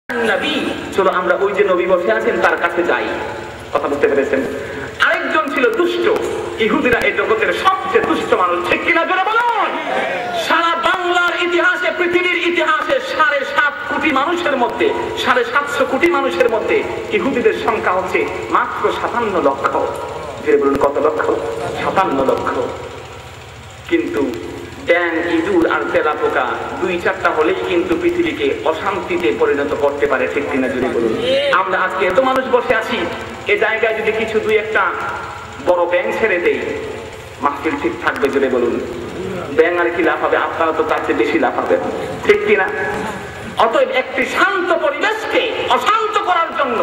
নবী, চলো আমরা ওই যে নবী বসে আছেন তার কাছে যাই। কথা বুঝতে পেরেছেন? আরেকজন ছিল দুষ্ট। ইহুদিরা এই জগতের সবচেয়ে দুষ্ট মানুষ, ঠিক কিনা জোরে বলুন? সারা বাংলার ইতিহাসে, পৃথিবীর ইতিহাসে 7.5 কোটি মানুষের মধ্যে, 750 কোটি মানুষের মধ্যে ইহুদিদের সংখ্যা হচ্ছে মাত্র 57 লক্ষ। জোরে বলুন, কত লক্ষ? 57 লক্ষ। কিন্তু ব্যাং, ইঁদুর আর তেলাপোকা 2-4টা হলেই কিন্তু পৃথিবীকে অশান্তিতে পরিণত করতে পারে, ঠিক কিনা জোরে বলুন? আমরা আজকে এত মানুষ বসে আছি, এ জায়গায় যদি কিছু 2-1টা বড় ব্যাং ছেড়ে দেই, মাহফিল ঠিক থাকবে? জোরে বলুন। ব্যাং আর কি লাভ হবে? আপনারা তো তার চেয়ে বেশি লাভ হবে, ঠিক কিনা? অতএব একটি শান্ত পরিবেশকে অশান্ত করার জন্য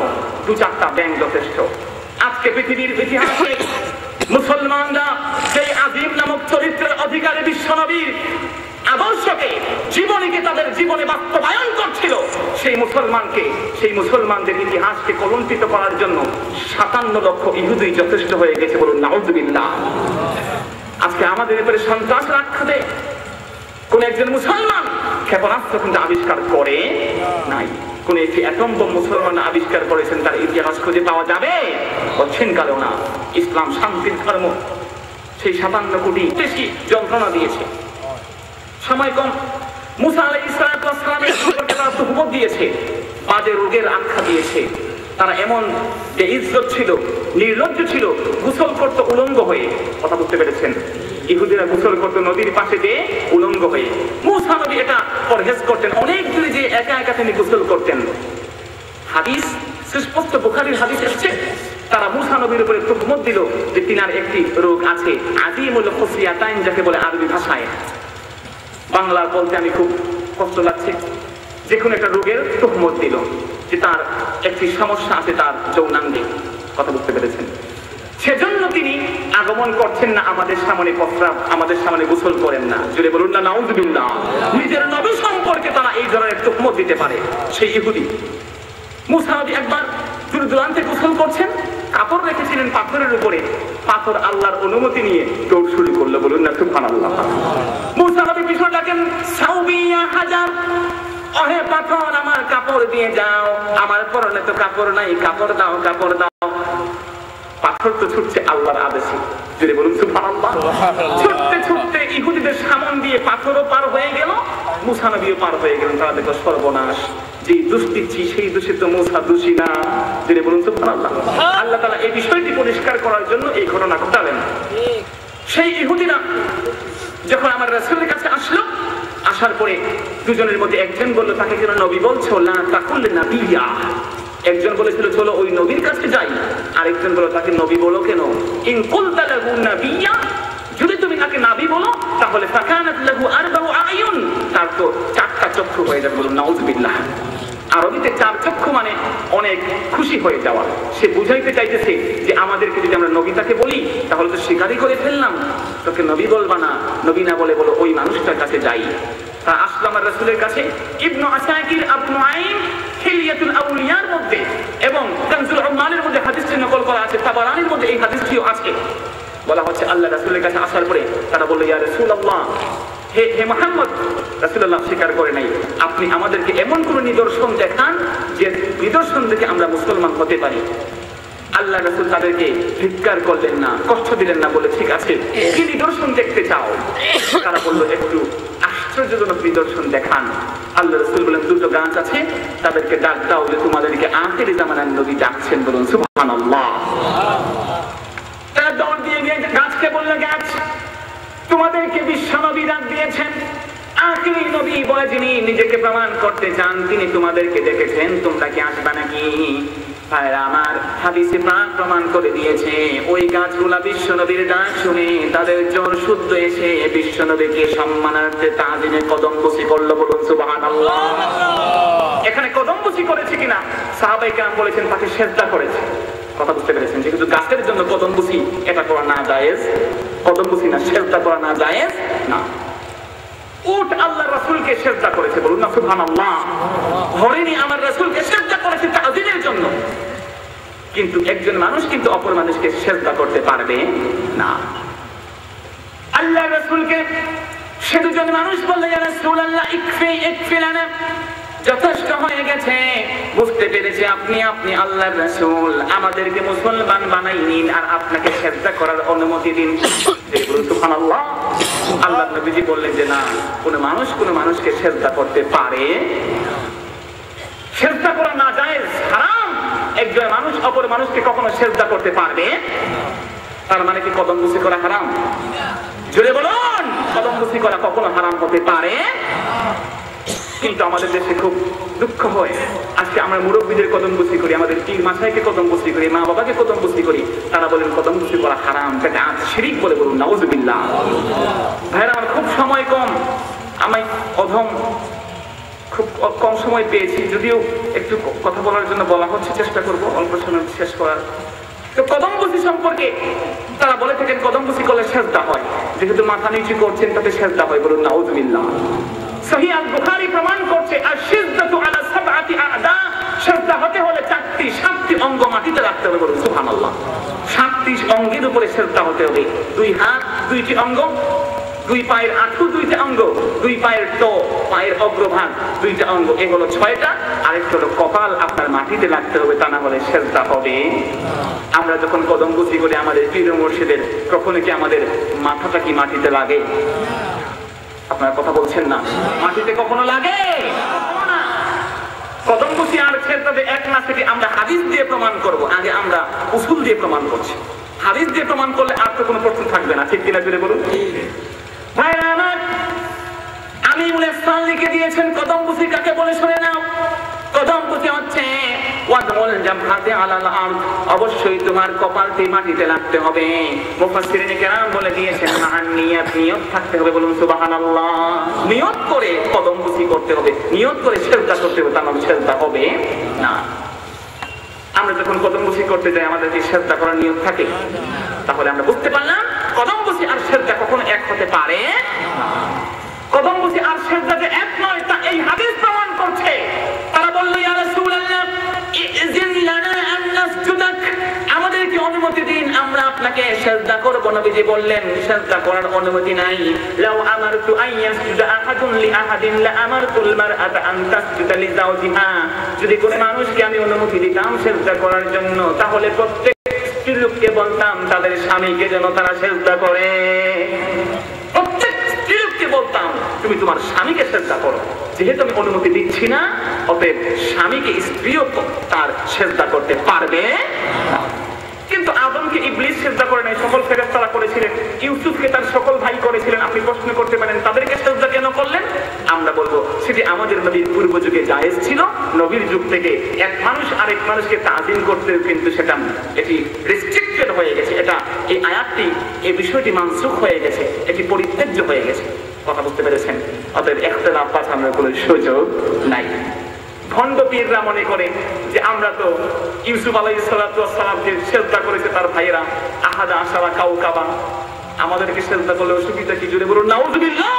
2-4টা ব্যাং যথেষ্ট। আজকে পৃথিবীর ইতিহাসে মুসলমানরা সেই আজিম নামক চরিত্রের অধিকারী বিশ্বনবীর আদর্শকে, জীবনীকে তাদের জীবনে বাস্তবায়ন করছিল, সেই মুসলমানদের ইতিহাসকে কলঙ্কিত করার জন্য 57 লক্ষ ইহুদি যথেষ্ট হয়ে গেছে। বলুন নাউযুবিল্লাহ। আজকে আমাদের উপরে সন্ত্রাস রাখতে কোন একজন মুসলমান ক্ষেপণাস্ত্র কিন্তু আবিষ্কার করে নাই। কোন একটি অ্যাটম বোম মুসলমান আবিষ্কার করেছেন, তার ইতিহাস খুঁজে পাওয়া যাবে? বলছেন কালেও না। ইসলাম শান্তির ধর্ম। সেই 57 কোটি বেশি যন্ত্রণা দিয়েছে। সময় কম। মুসা আলাইহিস সালামের সম্পর্কে তারা তুহমত দিয়েছে, বাজে রোগের আখ্যা দিয়েছে। তারা এমন বেইজ্জত ছিল, নির্লজ্জ ছিল, গোসল করত উলঙ্গ হয়ে। কথা বুঝতে পেরেছেন? ইহুদিরা গোসল করত নদীর পাশে দিয়ে উলঙ্গ হয়ে। মুসা নবী এটা পরহেজ করতেন, অনেক দূরে যে একা একা তিনি গোসল করতেন। হাদিস সুস্পষ্ট, বুখারীর হাদিস এসেছে, তারা মুসা নবীর উপরে তুহমত দিল যে তিনার একটি রোগ আছে, আদিমুল খুসিয়াতাইন, যাকে বলে আরবি ভাষায়। বাংলা বলতে আমি খুব কষ্ট লাগছে। যে কোনো একটা রোগের তুহমত দিল যে তার একটি সমস্যা আছে তার যৌনাঙ্গে। কথা বুঝতে পেরেছেন? সেজন্য তিনি আগমন করছেন না আমাদের সামনে, প্রস্রাব আমাদের সামনে, গোসল করেন না। জুড়ে বলুন না নাউযুবিল্লাহ। নিজের নবী সম্পর্কে তারা এই ধরনের তুহমত দিতে পারে, সেই ইহুদি। মুসা নবী একবার দূর দূরান্তে গোসল করছেন, কাপড় রেখেছিলেন পাথরের উপরে। পাথর আল্লাহর অনুমতি নিয়ে দৌড় শুরু করলো। বলুন না সুবহানাল্লাহ। মুসা নবী পিছনে ডাকেন, সাউবিয়া হাজার, ওহে পাথর আমার কাপড় দিয়ে যাও, আমার পরনে তো কাপড় নাই, কাপড় দাও, কাপড় দাও। পাথর তো ছুটছে আল্লাহর আদেশে। জুড়ে বলুন সুবহানাল্লাহ। ছুটতে ছুটতে ইহুদিদের সামন দিয়ে পাথরও পার হয়ে গেল, মুসা নবীও পার হয়ে গেলেন। তারা দেখলো সর্বনাশ, যে দোষ দিচ্ছি সেই দোষে তো মুসা দোষী না। জুড়ে বলুন সুবহানাল্লাহ। আল্লাহ তাআলা এই বিষয়টি পরিষ্কার করার জন্য এই ঘটনা ঘটালেন। সেই ইহুদিরা যখন আমার রাসূলের কাছে আসলো, আসার পরে দুজনের মধ্যে একজন বলল, তাকে কেন নবী বলছো? লা তাকুল নাবিয়্যা। একজন বলেছিল চলো ওই নবীর কাছে যাই, আরেকজন বলল তাকে নবী বলো কেন? ইন কুলতা লাহু নাবিয়্যা, যদি তুমি তাকে নবী বলো তাহলে ফাকানাত লাহু আরবাউ আয়ুন, তার তো 4টা চক্ষু হয়ে যাবে। বলুন নাউযুবিল্লাহ। আরবিতে 4 চক্ষু মানে অনেক খুশি হয়ে যাওয়া। সে বুঝাইতে চাইতেছে যে আমাদেরকে যদি আমরা নবী তাকে বলি তাহলে তো স্বীকারই করে ফেললাম, তোকে নবী বলবা না, নবী না বলে বলো ওই মানুষটার কাছে যাই। তা আসলাম রাসূলের কাছে। ইবনু আসাকির, আবু নুআইম হিলিয়াতুল আউলিয়ার মধ্যে এবং কানজুল উম্মানের মধ্যে হাদিসটি নকল করা আছে, তাবারানির মধ্যে এই হাদিসটিও আছে। বলা হচ্ছে আল্লাহ রাসূলের কাছে আসার পরে তারা বলল, ইয়া রাসূলুল্লাহ, হে মুহাম্মদ। রাসূলুল্লাহ স্বীকার করে নাই, আপনি আমাদেরকে এমন কোন নিদর্শন দেখান যে নিদর্শন দেখে আমরা মুসলমান হতে পারি। আল্লাহ রাসূল তাদেরকে ধিক্কার করলেন না, কষ্ট দিলেন না, বলে ঠিক আছে কি নিদর্শন দেখতে চাও? তারা বলল একটু আশ্চর্যজনক নিদর্শন দেখান। আল্লাহ রাসূল বলেন, 2টো গাছ আছে, তাদেরকে ডাক দাও যে তোমাদেরকে আখির জামানার নবী ডাকছেন। বলুন সুবহানাল্লাহ। তারা দৌড় দিয়ে গিয়ে গাছকে বলল, গাছ তোমাদেরকে বিশ্বনবী ডাক দিয়েছেন। আখির নবী বলে যিনি নিজেকে প্রমাণ করতে চান তিনি তোমাদেরকে ডেকেছেন, তোমরা কি আসবা নাকি? ভাইরা আমার, হাদিসে পাক প্রমাণ করে দিয়েছে ওই গাছগুলা বিশ্বনবীর ডাক শুনে তাদের জ্বর শুদ্ধ এসে বিশ্বনবীকে সম্মানার্থে তাজিমে কদমবুসি করলো। বলুন সুবহানাল্লাহ। এখানে কদমবুসি করেছে কিনা সাহাবায়ে কেরাম বলেছেন তাকে সিজদা করেছে। কথা বুঝতে পেরেছেন? যেহেতু গাছের জন্য কদমবুসি এটা করা না জায়েজ, কদমবুসি না সিজদা করা না জায়েজ না। উট আল্লাহর রাসূলকে সিজদা করেছে। বলুন না সুবহানাল্লাহ। হরিণী আমার রাসূলকে সিজদা করেছে তাজিমের জন্য। কিন্তু একজন মানুষ কিন্তু অপর মানুষকে সিজদা করতে পারবে না। আল্লাহর রাসূলকে সে দুজন মানুষ বলল, ইয়া রাসূলুল্লাহ ইকফি লানা, যথেষ্ট হয়ে গেছে, বুঝতে পেরেছে আপনি আল্লাহর রাসূল, আমাদেরকে মুসলমান বানাই নিন আর আপনাকে সিজদা করার অনুমতি দিন। সুবহানাল্লাহ। আল্লাহর নবীজি বললেন যে না, কোন মানুষকে সিজদা করতে পারে, সিজদা করা নাজায়েজ, হারাম। একজন মানুষ অপর মানুষকে কখনো সিজদা করতে পারবে? তার মানে কি কদমবুসি করা হারাম? জোরে বলুন, কদমবুসি করা কখনো হারাম হতে পারে? কিন্তু আমাদের দেশে খুব দুঃখ হয়, আজকে আমরা মুরব্বীদের কদমবুসি করি, আমাদের পীর মাসাইকে কদমবুসি করি, মা বাবাকে কদমবুসি করি, তারা বলেন কদমবুসি করা হারাম, বিদআত, শিরক বলে বলুন নাউযুবিল্লাহ। ভাইরা আমার খুব সময় কম, আমি অধম খুব কম সময় পেয়েছি, যদিও একটু কথা বলার জন্য বলা হচ্ছে, চেষ্টা করব অল্প সময় শেষ করার। তো কদমবুসি সম্পর্কে তারা বলে থাকেন কদমবুসি করলে সিজদা হয়, যেহেতু মাথা নিচু করছেন তাতে সিজদা হয়, বলুন নাউযুবিল্লাহ। সহিহ আল বুখারী প্রমাণ করছে আশ-সিজদাতু আলা সাবআতি আ'দা, সিজদা হতে হলে 7টি অঙ্গ মাটিতে রাখতে হবে, বলুন সুবহানাল্লাহ। 7টি অঙ্গের উপরে সিজদা হতে হবে, 2 হাত 2টি অঙ্গ, 2 পায়ের আঁটু 2টা অঙ্গ, 2 পায়ের টো, পায়ের অগ্রভাগ 2টা অঙ্গ, এই হলো 6টা। আরেকটা হলো কপাল আপনার মাটিতে লাগতে হবে, তা না হলে সিজদা হবে। আমরা যখন কদমবুসি করি আমাদের পীর মুর্শিদের, কখনো কি আমাদের মাথাটা কি মাটিতে লাগে? আপনারা কথা বলছেন না, মাটিতে কখনো লাগে? কদমবুসি আর সিজদাতে এক না, সেটি আমরা হাদিস দিয়ে প্রমাণ করব। আগে আমরা উসুল দিয়ে প্রমাণ করছি, হাদিস দিয়ে প্রমাণ করলে আর তো কোনো প্রশ্ন থাকবে না, ঠিক কিনা জুড়ে বলুন। ভাইরা আমার, আমিরুল ইহসান লিখে দিয়েছেন কদমবুসি কাকে বলে শুনে নাও। কদমবুসি হচ্ছে ওয়াদউল জাবহাতি আলাল আরদ, অবশ্যই তোমার কপালটি মাটিতে লাগতে হবে। মুফাসসিরিন কেরাম বলে দিয়েছেন মান নিয়ত, নিয়ত থাকতে হবে, বলুন সুবহানাল্লাহ। নিয়ত করে কদমবুসি করতে হবে, নিয়ত করে সিজদা করতে হবে, তা না সিজদা হবে না। আমরা যখন কদমবুসি করতে যাই আমাদের কি সিজদা করার নিয়ত থাকে? তাহলে আমরা বুঝতে পারলাম কদমবুসি আর সিজদা কখনো এক হতে পারে না। কদমবুসি আর সিজদা যে এক নয় তা এই হাদিস প্রমাণ করছে। তারা বলল ইয়া রাসূলুল্লাহ ইযিন লানা আন নাসজুদাক, আমাদেরকে অনুমতি দিন, আমরা আপনাকে সিজদা করব। নবীজি বললেন সিজদা করার অনুমতি নাই। লাউ আমারতু আন ইয়াসজুদা আহাদুন লি আহাদিন লা আমারতুল মারআতা আন তাসজুদা লি যাওজিহা, যদি কোনো মানুষকে আমি অনুমতি দিতাম সিজদা করার জন্য, তাহলে প্রত্যেক স্ত্রীলোককে বলতাম তাদের স্বামীকে যেন তারা সিজদা করে। প্রত্যেক স্ত্রীলোককে বলতাম তুমি তোমার স্বামীকে সিজদা করো। যেহেতু আমি অনুমতি দিচ্ছি না, অতএব স্বামীকে স্ত্রীও তার সিজদা করতে পারবে না। কিন্তু আদমকে ইবলিস সিজদা করে নাই, সকল ফেরেশতারা করেছিলেন। ইউসুফকে তার সকল ভাই করেছিলেন। আপনি প্রশ্ন করতে পারেন তাদেরকে সিজদা কেন করলেন? আমরা বলবো সেটি আমাদের নবীর পূর্ব যুগে জায়েজ ছিল। নবীর যুগ থেকে এক মানুষ আরেক মানুষকে তাজিম করতে, কিন্তু সেটা এটি রেস্ট্রিক্টেড হয়ে গেছে। এটা এই আয়াতটি, এই বিষয়টি মানসুখ হয়ে গেছে, এটি পরিত্যাজ্য হয়ে গেছে। কথা বুঝতে পেরেছেন? অতএব ইখতিলাফ পাঠানোর কোনো সুযোগ নাই। ভণ্ড পীররা মনে করে যে আমরা তো ইউসুফ আলাইহিস সালাতু ওয়াস সালামকে সিজদা করেছে তার ভাইয়েরা, আহাদা আশারা কাউকাবা, আমাদেরকে সিজদা করলে অসুবিধা কি? জোরে বলুন নাউযুবিল্লাহ।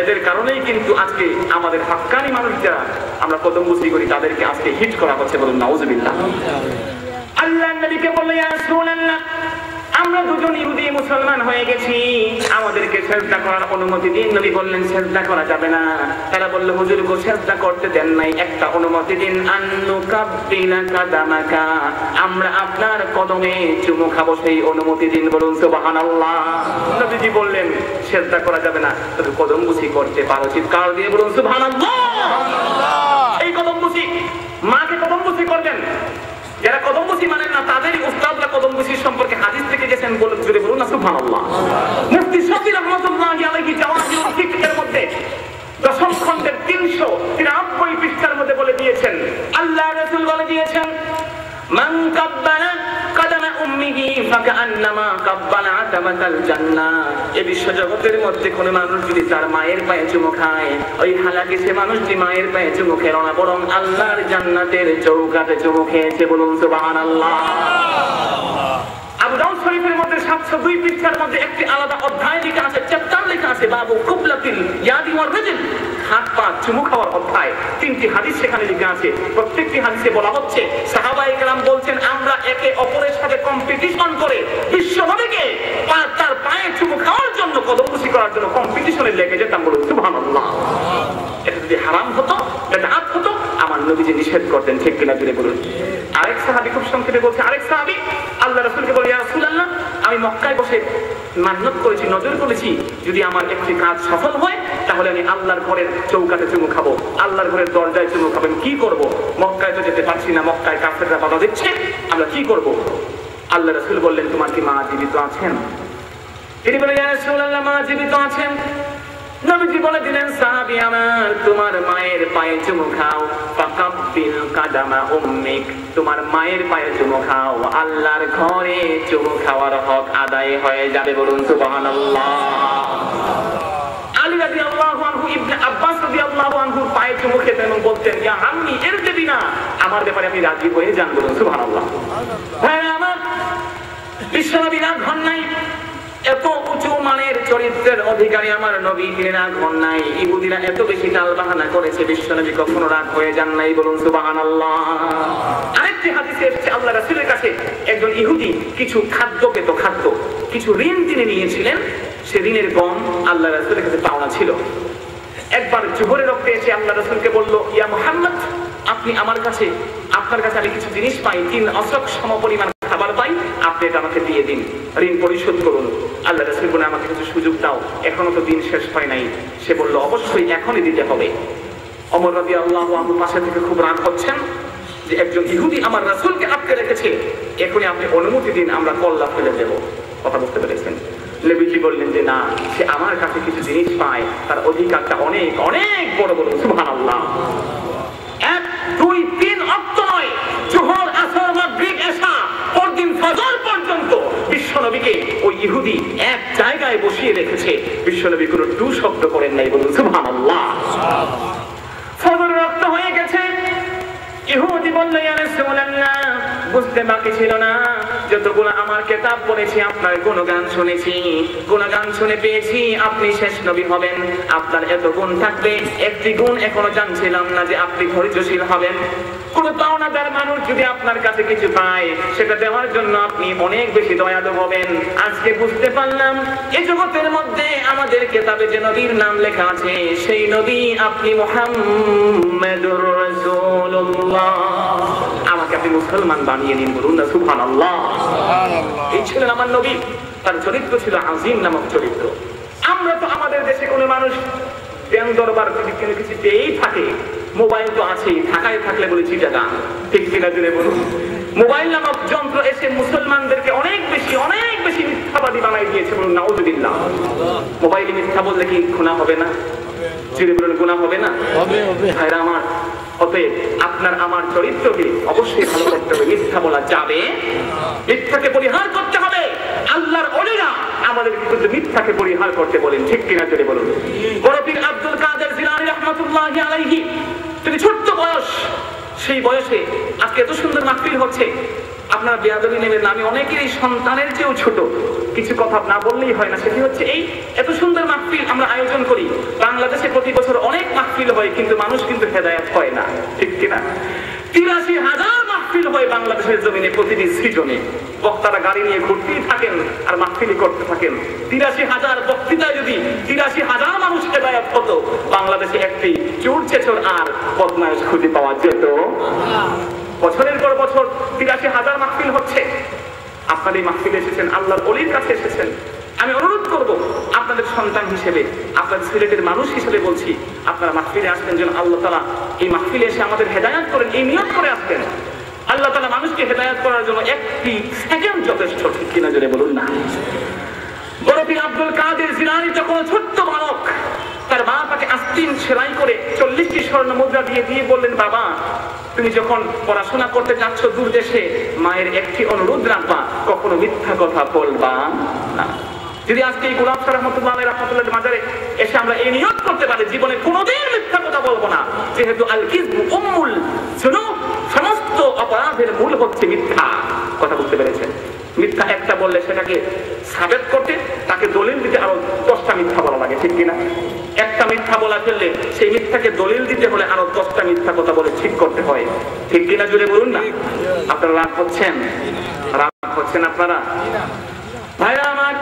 এদের কারণেই কিন্তু আজকে আমাদের হাক্কানি মানুষ যারা আমরা কদমবুসি করি তাদেরকে আজকে হিট করা হচ্ছে, বলুন নাউযুবিল্লাহ। আল্লাহর নবীকে বললেন ইয়া রাসূলুল্লাহ, আমরা দুজন ইহুদি মুসলমান হয়ে গেছি, আমাদেরকে সিজদা করার অনুমতি দিন। নবী বললেন সিজদা করা যাবে না। তারা বলল হুজুর গো সিজদা করতে দেন নাই, একটা অনুমতি দিন। আন্নুকাব্বিলা কাদামাকা, আমরা আপনার কদমে চুমু খাবো, সেই অনুমতি দিন, বলুন সুবহানাল্লাহ। নবীজি বললেন সিজদা করা যাবে না, তবে কদমবুসি করতে পারো, চিৎকার দিয়ে বলুন সুবহানাল্লাহ। এই কদমবুসি, মাকে কদমবুসি করবেন। যারা কদমবুসি মানেন না তাদেরই উস্তাদরা কদমবুসি সম্পর্কে হাদিস থেকে গেছেন, জুড়ে বলুন না সুবহানাল্লাহ। মুফতি শফি রাহমাতুল্লাহি আলাইহি জাওয়াহিরুল ফিকহের মধ্যে 10ম খণ্ডের 393 পৃষ্ঠার মধ্যে বলে দিয়েছেন, আল্লাহর রাসূল বলে দিয়েছেন মান কাব্বালা কাদামা উম্মিহি ফাকান্নামা কাব্বালা আতামাতাল জান্নাহ। এই বিশ্ব জগতের মধ্যে কোন মানুষ যদি তার মায়ের পায়ে চুমু খায়, ওই হালাকে সে মানুষটি মায়ের পায়ে চুমু খেল না, বরং আল্লাহর জান্নাতের চৌকাঠে চুমু খেয়েছে, বলুন সুবহানাল্লাহ। আবু দাউদ শরীফের মধ্যে 702 পৃষ্ঠার মধ্যে একটি আলাদা অধ্যায় লেখা আছে, চ্যাপ্টার লেখা আছে, বাবু কুবলাতিল ইয়াদি ওয়ার রিজল, হাত পা চুমু খাওয়ার অধ্যায়। 3টি হাদিস সেখানে লেখা আছে। প্রত্যেকটি হাদিসে বলা হচ্ছে সাহাবায়ে কেরাম বলছেন আমরা একে অপরের সাথে কম্পিটিশন করে বিশ্বনবীকে তার পায়ে চুমু খাওয়ার জন্য, কদমবুসি করার জন্য কম্পিটিশনে লেগে যেতাম, বলুন সুবহানাল্লাহ। এটা যদি হারাম হতো, বিদআত হতো, আমার নবীজি নিষেধ করতেন, ঠিক কিনা জুড়ে বলুন। আরেক সাহাবী খুব সংক্ষেপে বলছে, আরেক সাহাবী আল্লাহ রাসূলকে বলে, ইয়া রাসূলুল্লাহ, আমি মক্কায় বসে মান্নত করেছি, নজর করেছি, যদি আমার একটি কাজ সফল হয় তাহলে আমি আল্লাহর ঘরের চৌকাতে চুমু খাবো, আল্লাহর ঘরের দরজায় চুমু খাবো। কি করব? মক্কায় তো যেতে পারছি না, মক্কায় কাফেররা বাধা দিচ্ছে, আমরা কি করব? আল্লাহ রাসূল বললেন, তোমার কি মা জীবিত আছেন? তিনি বলে, ইয়া রাসূলুল্লাহ, মা জীবিত আছেন। নবীজি বলে দিলেন, সাহাবী আমার, তোমার মায়ের পায়ে চুমু খাও, ফাকাব্বিল কাদামা উম্মিক, তোমার মায়ের পায়ে চুমু খাও, আল্লাহর ঘরে চুমু খাওয়ার হক আদায় হয়ে যাবে। বলুন সুবহানাল্লাহ। আলী রাদিয়াল্লাহু আনহু ইবনে আব্বাস রাদিয়াল্লাহু আনহুর পায়ে চুমু খেতেন এবং বলতেন, ইয়া আম্মি ইরদি না, আমার ব্যাপারে আমি রাজি হয়ে যান। বলুন সুবহানাল্লাহ। ভাইরা আমার, বিশ্বনবী রাগ হন নাই, এত উঁচু মানের চরিত্রের অধিকারী আমার নবী, তিনি রাগ হন নাই। ইহুদিরা এত বেশি টাল বাহানা করেছে, বিশ্বনবী কখনো রাগ হয়ে যান নাই। বলুন সুবহানাল্লাহ। আরেকটি হাদিসে এসেছে, আল্লাহ রাসূলের কাছে একজন ইহুদি কিছু খাদ্য পেত, কিছু ঋণ তিনি নিয়েছিলেন, সে ঋণের গম আল্লাহ রাসূলের কাছে পাওনা ছিল। একবার জোহরের রক্তে এসে আল্লাহ রাসূলকে বলল, ইয়া মুহাম্মদ, আপনি আমার কাছে, আপনার কাছে আমি কিছু জিনিস পাই, 3 অসক সমপরিমাণ খাবার পাই, আপনি এটা আমাকে দিয়ে দিন, ঋণ পরিশোধ করুন। আল্লাহ রাসূল বলে, আমাকে কিছু সুযোগ দাও, এখনো তো দিন শেষ হয় নাই। সে বলল, অবশ্যই এখনই দিতে হবে। ওমর রাদিয়াল্লাহু আনহু পাশে থেকে খুব রাগ হচ্ছেন যে একজন ইহুদি আমার রাসূলকে আটকে রেখেছে, এখনই আপনি অনুমতি দিন, আমরা কল্লা ফেলে দেব। কথা বুঝতে পেরেছেন? নবীজি বললেন যে না, সে আমার কাছে কিছু জিনিস পায়, তার অধিকারটা অনেক অনেক বড়। বলুন সুবহানাল্লাহ। 1, 2, 3 অক্ত নয়, জোহর, আসর, মাগরিব, এশা, পরদিন ফজর পর্যন্ত বিশ্বনবীকে ওই ইহুদি এক জায়গায় বসিয়ে রেখেছে, বিশ্বনবী কোনো টু শব্দ করেন নাই। বলুন সুবহানাল্লাহ। ফজর রক্ত হয়ে গেছে, ইহুদি বলল, ইয়া রাসূলুল্লাহ, বুঝতে বাকি ছিল না, যতগুলো আমার কিতাব পড়েছি, আপনার গুণগান শুনেছি, গুণগান শুনে পেয়েছি আপনি শেষ নবী হবেন, আপনার এত গুণ থাকবে, একটি গুণ এখনো জানছিলাম না, যে আপনি ধৈর্যশীল হবেন। কোন পাওনাদার মানুষ যদি আপনার কাছে কিছু পায়, সেটা দেওয়ার জন্য আপনি অনেক বেশি দয়ালু হবেন। আজকে বুঝতে পারলাম, এই জগতের মধ্যে আমাদের কিতাবে যে নবীর নাম লেখা আছে, সেই নবী আপনি মুহাম্মাদুর রাসূলুল্লাহ। আমাকে আপনি মুসলমান বানিয়ে নিন। বলুন না সুবহানাল্লাহ। এই ছিলেন আমার নবী, তার চরিত্র ছিল আজিম নামক চরিত্র। আমরা তো আমাদের দেশে কোনো মানুষ জ্ঞান দরবার যদি কোনো কিছু পেয়েই থাকে, মোবাইল তো আছেই, ঢাকায় থাকলে বলে চিটাগাং, ঠিক কিনা জুড়ে বলুন। মোবাইল নামক যন্ত্র এসে মুসলমানদেরকে অনেক বেশি মিথ্যাবাদী বানাই দিয়েছে। বলুন নাউযুবিল্লাহ। মোবাইলে মিথ্যা বললে কি গুনাহ হবে না? জুড়ে বলুন, গুনাহ হবে না? ভাইরা আমার, অতএব আপনার আমার চরিত্রকে অবশ্যই ভালো করতে হবে। মিথ্যা বলা যাবে, মিথ্যাকে পরিহার করতে হবে। আল্লাহর ওলিরা আমাদের কিন্তু মিথ্যাকে পরিহার করতে বলেন, ঠিক কিনা জোরে বলুন। বড় পীর আব্দুল কাদের জিলানী রাহমাতুল্লাহি আলাইহি, তিনি ছোট্ট বয়স, সেই বয়সে আজকে এত সুন্দর মাহফিল হচ্ছে। আপনারা বেয়াদবি নেবেন না, আমি অনেকেরই সন্তানের চেয়েও ছোট, কিছু কথা না বললেই হয় না। সেটি হচ্ছে এই, এত সুন্দর মাহফিল আমরা আয়োজন করি, বাংলাদেশে প্রতি বছর অনেক মাহফিল হয়, কিন্তু মানুষ কিন্তু হেদায়েত হয় না, ঠিক কিনা? ৮৩,০০০ মাহফিল হয় বাংলাদেশের জমিনে প্রতিটি সিজনে। বক্তারা গাড়ি নিয়ে ঘুরতেই থাকেন আর মাহফিলি করতে থাকেন। ৮৩,০০০ বক্তৃতায় যদি ৮৩,০০০ মানুষ হেদায়েত হতো, বাংলাদেশে একটি চোর চেচর আর বদমাইশ খুঁজে পাওয়া যেত। বছরের পর বছর ৮৩,০০০ মাহফিল হচ্ছে। আপনারা এই মাহফিলে এসেছেন, আল্লাহর ওলির কাছে এসেছেন। আমি অনুরোধ করব, আপনাদের সন্তান হিসেবে, আপনাদের সিলেটের মানুষ হিসেবে বলছি, আপনারা মাহফিলে আসবেন যেন আল্লাহ তাআলা এই মাহফিলে এসে আমাদের হেদায়েত করেন, এই নিয়ত করে আসবেন। আল্লাহ তাআলা মানুষকে হেদায়েত করার জন্য একটি সেকেন্ড যথেষ্ট, ঠিক কিনা জোরে বলুন না। বড় পীর আব্দুল কাদের জিলানী যখন ছোট্ট বালক, তার মা তাকে আস্তিন সেলাই করে ৪০টি স্বর্ণ মুদ্রা দিয়ে বললেন, বাবা তুমি যখন পড়াশোনা করতে যাচ্ছ দূর দেশে, মায়ের একটি অনুরোধ রাখবা, কখনো মিথ্যা কথা বলবা না। যদি আজকে এই গোলাপ শাহ রহমতুল্লাহ রাহমাতুল্লাহ মাজারে এসে আমরা এই নিয়ত করতে পারি, জীবনে কোনোদিন মিথ্যা কথা বলবো না, যেহেতু আল কিযবু উম্মুল যুনুব, সমস্ত অপরাধের মূল হচ্ছে মিথ্যা। কথা বুঝতে পেরেছেন? মিথ্যা একটা বললে সেটাকে সাবেত করতে, তাকে দলিল দিতে আরো 10টা মিথ্যা বলা লাগে, ঠিক কিনা? একটা মিথ্যা বলা ফেললে সেই মিথ্যাকে দলিল দিতে হলে আরো 10টা মিথ্যা কথা বলে ঠিক করতে হয়, ঠিক কিনা জুড়ে বলুন না। আপনারা রাগ হচ্ছেন? রাগ হচ্ছেন আপনারা? ভাইরা আমার,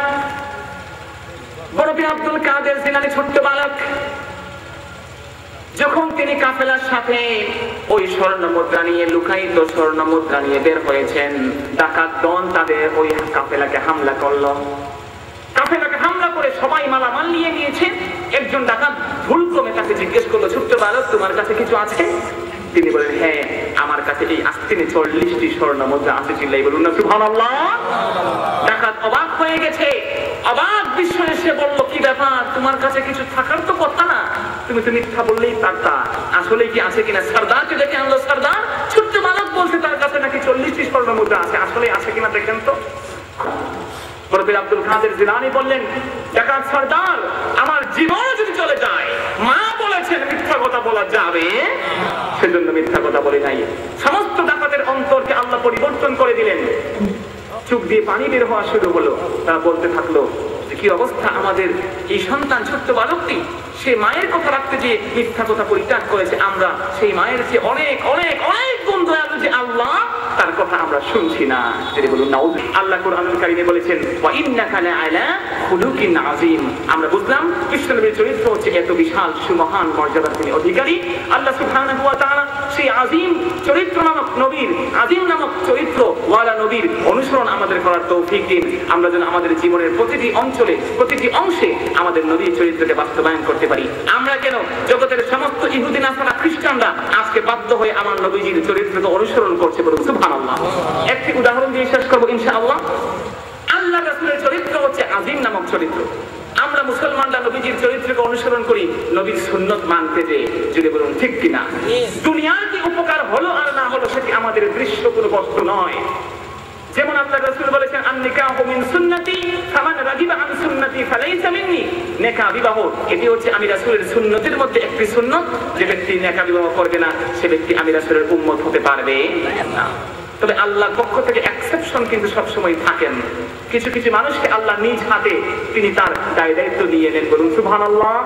বড় পীর আব্দুল কাদের জিলানী ছোট্ট বালক, যখন তিনি কাফেলার সাথে ওই স্বর্ণ মুদ্রা নিয়ে, লুকায়িত স্বর্ণ মুদ্রা নিয়ে বের হয়েছেন, ডাকাত দল তাদের ওই কাফেলাকে হামলা করলো। কাফেলাকে হামলা করে সবাই মালামাল নিয়ে নিয়েছে। একজন ডাকাত ভুলক্রমে তাকে জিজ্ঞেস করলো, ছোট্ট বালক, তোমার কাছে কিছু আছে? তিনি বলেন, হ্যাঁ, আমার কাছে এই আস্তিনে 40টি স্বর্ণ মুদ্রা আছে। চিল্লাই বলুন না সুবহানাল্লাহ। ডাকাত অবাক হয়ে গেছে, অবাক বিস্ময়ে সে বলল, কি ব্যাপার, তোমার কাছে কিছু থাকার তো কথা না, তুমি তো মিথ্যা বললেই পারতা, আসলে কি আছে কিনা? সর্দারকে ডেকে আনলো। সর্দার, ছোট্ট বালক বলছে তার কাছে নাকি 40টি স্বর্ণ মুদ্রা আছে, আসলে আছে কিনা দেখেন তো। বরফির আব্দুল কাদের জিলানী বললেন, ডাকাত সর্দার, আমার জীবন যদি চলে যায়, মা বলেছেন মিথ্যা কথা বলা যাবে, সেজন্য মিথ্যা কথা বলে নাই। সমস্ত ডাকাতের অন্তরকে আল্লাহ পরিবর্তন করে দিলেন। চোখ দিয়ে পানি বের হওয়া শুরু হলো। তারা বলতে থাকলো, কি অবস্থা আমাদের এই সন্তান ছোট্ট বালকটি, সে মায়ের কথা রাখতে যে মিথ্যা কথা পরিত্যাগ করেছে, আমরা সেই মায়ের চেয়ে অনেক অনেক অনেক গুণ দয়ালু যে আল্লাহ, তার কথা আমরা শুনছি না। যদি বলুন নাউযুবিল্লাহ। আল্লাহ কোরআনুল কারীমে বলেছেন, ওয়া ইন্নাকা লাআলা খুলুকিন আযীম। আমরা বুঝলাম বিশ্বনবীর চরিত্র হচ্ছে এত বিশাল সুমহান মর্যাদার তিনি অধিকারী। আল্লাহ সুবহানাহু ওয়া তাআলা সেই আযীম চরিত্র নামক নবীর, আযীম নামক চরিত্র ওয়ালা নবীর অনুসরণ আমাদের করার তৌফিক দিন। আমরা যেন আমাদের জীবনের প্রতিটি অঞ্চলে, প্রতিটি অংশে আমাদের নবীর চরিত্রকে বাস্তবায়ন করতে পারি। আমরা কেন জগতের সমস্ত ইহুদি নাসারা খ্রিস্টানরা আজকে বাধ্য হয়ে আমার নবীজির চরিত্রকে অনুসরণ করছে, বলুন সুবহানাল্লাহ। একটি উদাহরণ দিয়ে শেষ করবো ইনশাআল্লাহ। আল্লাহ রাসূলের চরিত্র হচ্ছে আযীম নামক চরিত্র। আমরা মুসলমানরা নবীজির চরিত্রকে অনুসরণ করি নবীর সুন্নত মানতে যে, যদি বলুন ঠিক কিনা। দুনিয়ার কি উপকার হলো আর না হলো সেটি আমাদের দৃশ্য কোনো বস্তু নয়। যেমন আল্লাহ রাসূল বলেছেন, আন-নিকাহু মিন সুন্নতি ফামান রাগিবা আন সুন্নতি ফালাইসা মিন্নি। নেকাহ বিবাহ এটি হচ্ছে আমি রাসূলের সুন্নতের মধ্যে একটি সুন্নত। যে ব্যক্তি নেকাহ বিবাহ করবে না, সে ব্যক্তি আমি রাসূলের উম্মত হতে পারবে না। তবে আল্লাহর পক্ষ থেকে এক্সেপশন কিন্তু সবসময় থাকেন। কিছু কিছু মানুষকে আল্লাহ নিজ হাতে তিনি তার দায়িত্ব নিয়ে নেন, বলুন সুবহানাল্লাহ।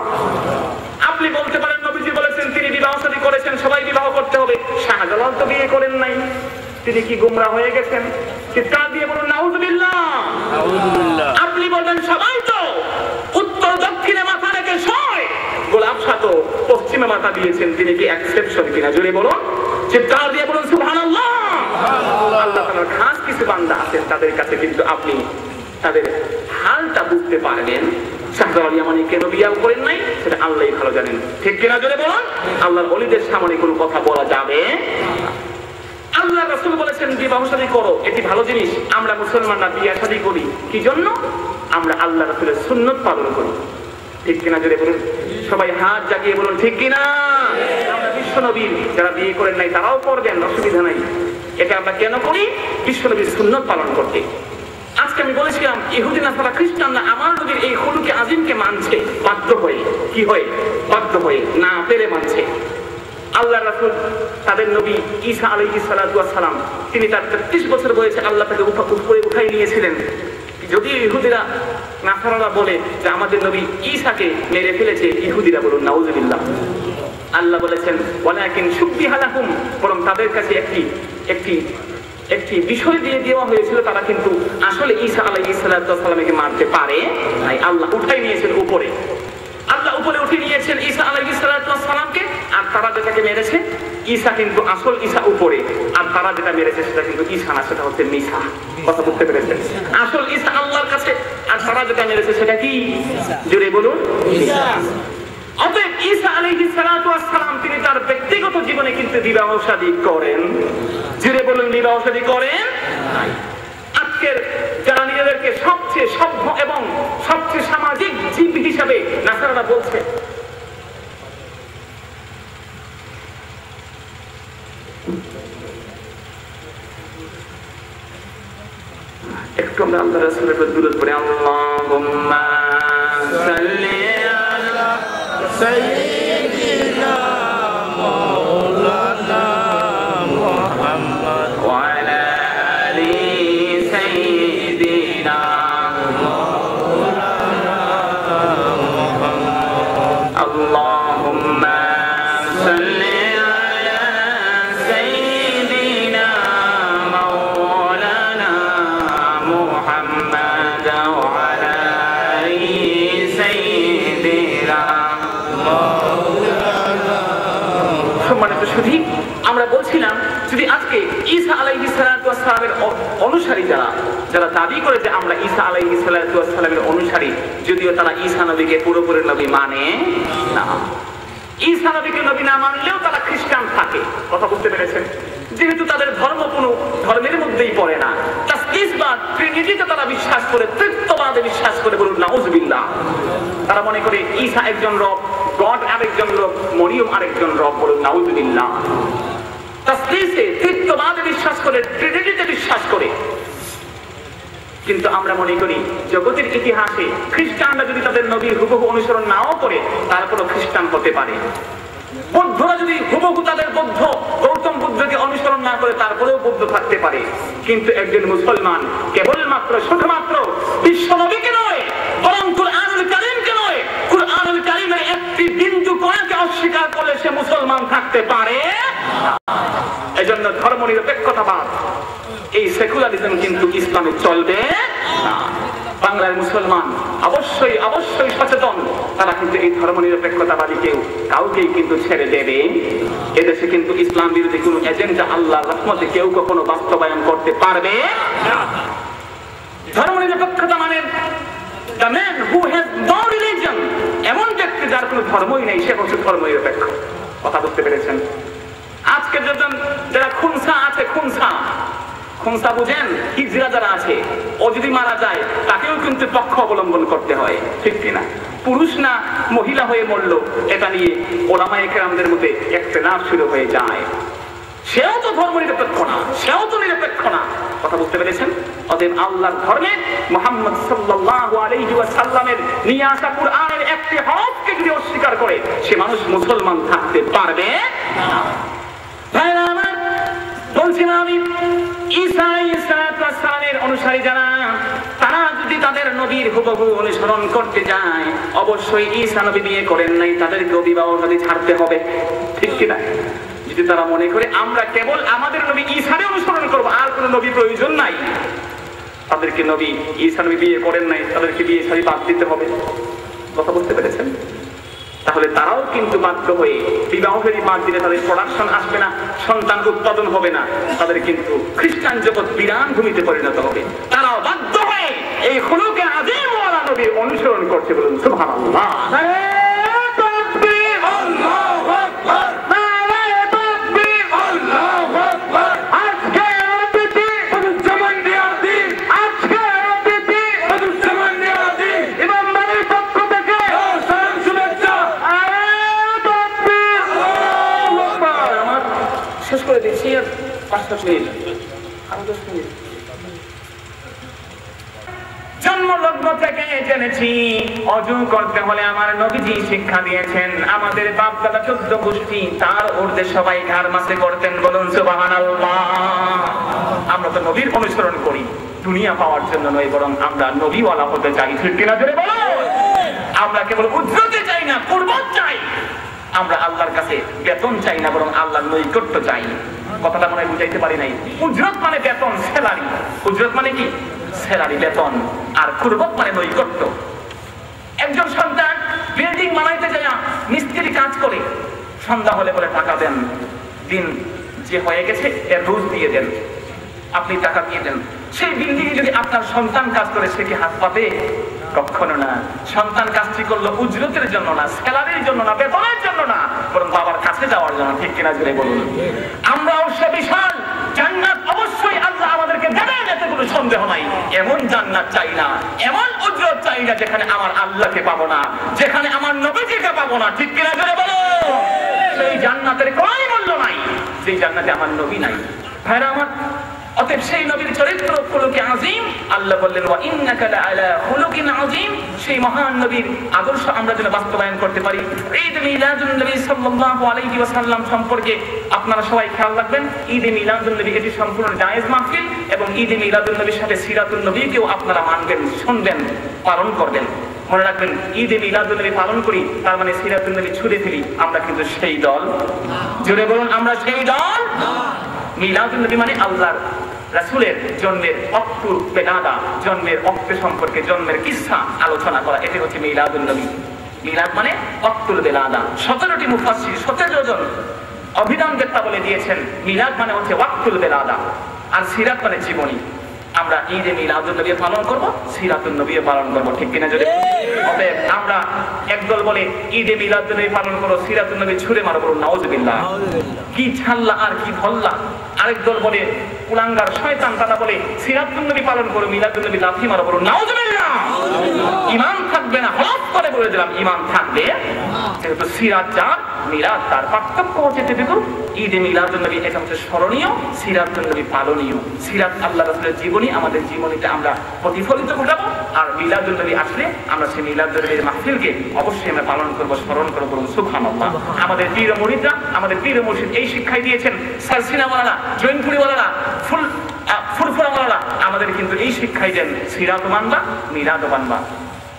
আপনি বলতে পারেন, নবীজি বলেছেন তিনি বিবাহ শাদী করেছেন, সবাই বিবাহ করতে হবে। শাহজালাল তো বিয়ে করেন নাই, তিনি কি গোমরা হয়ে গেছেন? চিৎকার দিয়ে বলুন নাউযুবিল্লাহ। আপনি বলবেন সবাই তো উত্তর দক্ষিণে মাথা রেখে শোয়, গোলাপ শাহ তো পশ্চিমে মাথা দিয়েছেন, তিনি কি এক্সেপশন কিনা? জোরে বলুন, চিৎকার দিয়ে বলুন সুবহানাল্লাহ। আল্লাহ তাআলার খাস কিছু বান্দা আছেন, তাদের কাছে কিন্তু আপনি তাদের হালটা বুঝতে পারবেন। শাহজালাল ইয়ামানি কেন বিয়ে করেন নাই সেটা আল্লাহই ভালো জানেন, ঠিক কিনা? জোরে বলুন। আল্লাহর ওলিদের সামনে কোনো কথা বলা যাবে না। আল্লাহ রাসূল বলেছেন বিবাহ শাদী করো, এটি ভালো জিনিস। আমরা মুসলমানরা বিয়ে শাদী করি কি জন্য? আমরা আল্লাহ রাসূলের সুন্নাত পালন করি, ঠিক কিনা? জোরে বলুন, সবাই হাত জাগিয়ে বলুন ঠিক কিনা। আমরা বিশ্ব নবীর যারা বিয়ে করেন নাই তারাও করবেন, অসুবিধা নাই। এটা আমরা কেন করি? বিশ্ব নবীর সুন্নাত পালন করতে। আজকে আমি বলেছিলাম ইহুদি নাসারা খ্রিস্টানরা আমার নবীর এই খুলুকে আযীমকে মানছে বাধ্য হয়ে। কি হয়ে? বাধ্য হয়ে, না পেরে মানছে। আল্লাহ রাসূল তাদের নবী ঈসা আলাইহিস সালাতু ওয়াস সালাম, তিনি তার 33 বছর বয়সে আল্লাহ তাকে উপরে উঠাই নিয়েছিলেন। যদি ইহুদিরা নাসারারা বলে যে আমাদের নবী ঈসাকে মেরে ফেলেছে, ইহুদিরা বলুন নাউযুবিল্লাহ। আল্লাহ বলেছেন ওয়ালাকিন শুববিহা লাহুম, বরং তাদের কাছে একটি বিষয় দিয়ে দেওয়া হয়েছিল, তারা কিন্তু আসলে ঈসা আলাইহিস সালাতু ওয়াস সালামকে মারতে পারে নাই। আল্লাহ উঠাই নিয়েছেন উপরে, আল্লাহ উপরে উঠে নিয়েছেন ঈসা আলাইহিস সালাতু ওয়াস সালামকে। আর তারা যেটাকে মেরেছে, ঈসা কিন্তু আসল ঈসা উপরে, আর তারা যেটা মেরেছে সেটা কিন্তু ঈসা না, সেটা হচ্ছে মিসা। কথা বুঝতে পেরেছেন? আসল ঈসা আল্লাহর কাছে, আর তারা যেটা মেরেছে সেটা কি? জোরে বলুন ঈসা। অতএব ঈসা আলাইহিস সালাতু ওয়াস সালাম তিনি তার ব্যক্তিগত জীবনে কিন্তু বিবাহ শাদী করেন। জোরে বলুন বিবাহ শাদী করেন। আজকের যারা নিজেদেরকে সবচেয়ে সভ্য এবং সবচেয়ে সামাজিক জীব হিসাবে নাসারারা বলছে, একটু আমরা আল্লাহ রাসূলের উপর দুরূদ পড়ি। আল্লাহুম্মা সাল্লি আলা সাইয়্যিদিনা মাওলানা মুহাম্মদ ওয়া আলা আলি সাইয়্যিদিনা মাওলানা মুহাম্মদ। আল্লাহুম্মা সাল্লি শুধু আমরা বলছিলাম যদি আজকে ঈসা আলাইহিস সালাতু ওয়াস সালামের অনুসারী যারা দাবি করে যে আমরা ঈসা আলাইহিস সালাতু ওয়াস সালামের অনুসারী, যদিও তারা ঈসা নবীকে পুরোপুরি নবী মানে না, ঈসা নবীকে নবী না মানলেও তারা খ্রিস্টান থাকে। কথা বুঝতে পেরেছেন? যেহেতু তাদের ধর্ম কোনো ধর্মের মধ্যেই পড়ে না, তাসলিস বা ট্রিনিটিতে তারা বিশ্বাস করে, তৃত্ববাদে বিশ্বাস করে, বলুন নাউজুবিল্লাহ। তারা মনে করে ঈসা একজন রব, গড আরেকজন রব, মরিয়ম আরেকজন রব, বলুন নাউজুবিল্লাহ। তাসলিসে তৃত্ববাদে বিশ্বাস করে, ট্রিনিটিতে বিশ্বাস করে। কিন্তু আমরা মনে করি জগতের ইতিহাসে খ্রিস্টানরা যদি তাদের নবীর হুবহু অনুসরণ নাও করে তারপরও খ্রিস্টান হতে পারে। বৌদ্ধরা যদি হুবহু তাদের বৌদ্ধ গৌতম বুদ্ধকে অনুসরণ না করে তারপরেও বৌদ্ধ থাকতে পারে। কিন্তু একজন মুসলমান কেবলমাত্র শুধুমাত্র বিশ্ব নবীকে নয়, বরং কুরআনুল কারীমকে নয়, কুরআনুল কারীমের একটি বিন্দু কোরআনকে অস্বীকার করলে সে মুসলমান থাকতে পারে। এজন্য ধর্ম নিরপেক্ষতাবাদ, এই সেকুলারিজম কিন্তু ইসলামে চলবে না। বাংলার মুসলমান অবশ্যই অবশ্যই সচেতন, তারা কিন্তু এই ধর্ম নিরপেক্ষতাবাদী কাউকেই কিন্তু ছেড়ে দেবে। এদেশে কিন্তু ইসলাম বিরোধী কোন এজেন্ডা আল্লাহর রহমতে কেউ কখনো বাস্তবায়ন করতে পারবে না। ধর্ম নিরপেক্ষতা মানে the man who has no religion, এমন ব্যক্তি যার কোনো ধর্মই নেই, সে হচ্ছে ধর্ম নিরপেক্ষ। কথা বুঝতে পেরেছেন? আজকে যারা খুনসা আছে, খুনসা বুঝেন, হিজড়া যারা আছে, ও যদি মারা যায় তাকেও কিন্তু পক্ষ অবলম্বন করতে হয়, ঠিক কিনা? পুরুষ না মহিলা হয়ে মরলো, এটা নিয়ে ওলামায়ে কেরামদের মধ্যে ইখতিলাফ শুরু হয়ে যায়। সেও তো ধর্ম নিরপেক্ষ না, সেও তো নিরপেক্ষ না। কথা বুঝতে পেরেছেন? অতএব আল্লাহর ধর্মে মুহাম্মদ সাল্লাল্লাহু আলাইহি ওয়াসাল্লামের নিয়ে আসা কুরআনের একটি হরফকে যদি অস্বীকার করে সে মানুষ মুসলমান থাকতে পারবে না। ভাইরা আমার, বলছিলাম আমি ঈসা আলাইহিস সালামের অনুসারী যারা, তারা যদি তাদের নবীর হুবহু অনুসরণ করতে যায়, অবশ্যই ঈসা নবী বিয়ে করেন নাই, তাদেরকে বিবাহ নবী ছাড়তে হবে, ঠিক কিনা? যদি তারা মনে করে আমরা কেবল আমাদের নবী ঈসারে অনুসরণ করব, আর কোন নবী প্রয়োজন নাই, তাদেরকে নবী ঈসা নবী বিয়ে করেন নাই, তাদেরকে বিয়ে শাদী বাদ দিতে হবে। কথা বুঝতে পেরেছেন? তাহলে তারাও কিন্তু বাধ্য হয়ে বিবাহের বাদ দিলে তাদের প্রোডাকশন আসবে না, সন্তান উৎপাদন হবে না, তাদের কিন্তু খ্রিস্টান জগৎ বিরান ভূমিতে পরিণত হবে। তারাও বাধ্য হয়ে এই খুলুকে আযীম ওয়ালা নবীর অনুসরণ করছে, বলুন সুবহানাল্লাহ। শেষ করে দিচ্ছি, আর 5 মিনিট, আরো 10 মিনিট। জন্মলগ্ন থেকে জেনেছি অজু করতে হলে আমার নবীজি শিক্ষা দিয়েছেন। আমাদের বাপ দাদা 14 গোষ্ঠী তার ঊর্ধ্বে সবাই ঘাড় মাসে করতেন, বলুন সুবহানাল্লাহ। আমরা তো নবীর অনুসরণ করি দুনিয়া পাওয়ার জন্য নয়, বরং আমরা নবীওয়ালা হতে চাই, ঠিক কিনা জোরে বলো? আমরা কেবল উজ্জ্বলতে চাই না, কুরবান চাই। আমরা আল্লাহর কাছে বেতন চাই না, বরং আল্লাহর নৈকট্য চাই। কথাটা মনে বুঝাইতে পারি নাই। উজরত মানে বেতন, স্যালারি। উজরত মানে কি? স্যালারি, বেতন। আর কুরবত মানে নৈকট্য। একজন সন্তান বিল্ডিং বানাইতে যায়, মিস্ত্রি কাজ করে, সন্ধ্যা হলে বলে টাকা দেন, দিন যে হয়ে গেছে এর রোজ দিয়ে দেন, আপনি টাকা দিয়ে দেন। সেই বিল্ডিং যদি আপনার সন্তান কাজ করে, সে কি হাত পাবে? কখনো না। সন্তান কাজটি করলো উজরতের জন্য না, স্যালারির জন্য না, বেতনের জন্য না, বরং বাবার কাছে যাওয়ার জন্য, ঠিক কিনা জুড়ে বলুন? আমরা অবশ্য বিশাল জান্নাত অবশ্যই আল্লাহ আমাদেরকে দেবেন, এতে কোনো সন্দেহ নাই। এমন জান্নাত চাই না, এমন উজরত চাই না যেখানে আমার আল্লাহকে পাবো না, যেখানে আমার নবীজিকে পাবো না, ঠিক কিনা জুড়ে বলো? সেই জান্নাতের কোনো মূল্য নাই সেই জান্নাতে আমার নবী নাই। ভাইরা আমার, অতএব সেই নবীর চরিত্র খুলুকে আযীম, আল্লাহ বললেন ওয়া ইন্নাকা লাআলা খুলুকিন আযীম। সেই মহান নবীর আদর্শ আমরা যেন বাস্তবায়ন করতে পারি। ঈদ মিলাদুন নবী সাল্লাল্লাহু আলাইহি ওয়াসাল্লাম সম্পর্কে আপনারা সবাই খেয়াল রাখবেন। ঈদ মিলাদুন নবী এটি সম্পূর্ণ জায়েজ মাহফিল, এবং ঈদ মিলাদুন নবীর সাথে সিরাতুন নবীকেও আপনারা মানবেন, শুনবেন, পালন করবেন। মনে রাখবেন, ঈদে মিলাদুন নবী পালন করি তার মানে সিরাতুন নবী ছুঁড়ে ফেলি, আমরা কিন্তু সেই দল। জোরে বলুন, আমরা সেই দল। মিলাদুন নবী মানে আল্লাহর রাসূলের জন্মের অক্টুর বেলাদা, জন্মের অক্ট সম্পর্কে জন্মের কিসসা আলোচনা করা, এটি হচ্ছে মিলাদুন নবী। মিলাদ মানে অক্টুল বেলাদা। 17টি মুফাসসির, 17 জন অভিধান যেটা বলে দিয়েছেন, মিলাদ মানে হচ্ছে ওয়াক্তুল বেলাদা, আর সিরাত মানে জীবনী। আমরা ঈদে মিলাদুন নবী পালন করব, সিরাতুন নবী পালন করব, ঠিক কিনা? যদি অতএব আমরা একদল বলে ঈদে মিলাদুন নবী পালন করো, সিরাতুন নবী ছুঁড়ে মারো, বলুন নাউজুবিল্লাহ। কি ছাল্লা আর কি ধল্লা। আরেক দল বলে কুলাঙ্গার শয়তান, তারা বলে সিরাতুন নবী পালন করো, মিলাদুন নবী লাথি মারো, বলুন নাউজুবিল্লাহ। ঈমান থাকবে না, হঠাৎ করে বলে দিলাম ঈমান থাকবে। যেহেতু সিরাত যার, মিলাদ তার। পার্থক্য হচ্ছে যেটুকু, ঈদে মিলাদুন নবী এটা হচ্ছে স্মরণীয়, সিরাতুন নবী পালনীয়। সিরাত আল্লাহ রাসূলের জীবনী, আমাদের জীবনীতে আমরা প্রতিফলিত ঘটাবো, আর মিলাদুন নবী আসলে আমরা সেই মিলাদুন নবীর মাহফিলকে অবশ্যই আমরা পালন করবো, স্মরণ করবো, সুবহানাল্লাহ। আমাদের পীর মুরিদরা, আমাদের পীর মুর্শিদ এই শিক্ষাই দিয়েছেন। সালসিনাওয়ালারা, জৈনপুরিওয়ালারা, ফুরফুরাওয়ালারা আমাদের কিন্তু এই শিক্ষাই দেন, সিরাত মানবা, মিলাদ মানবা।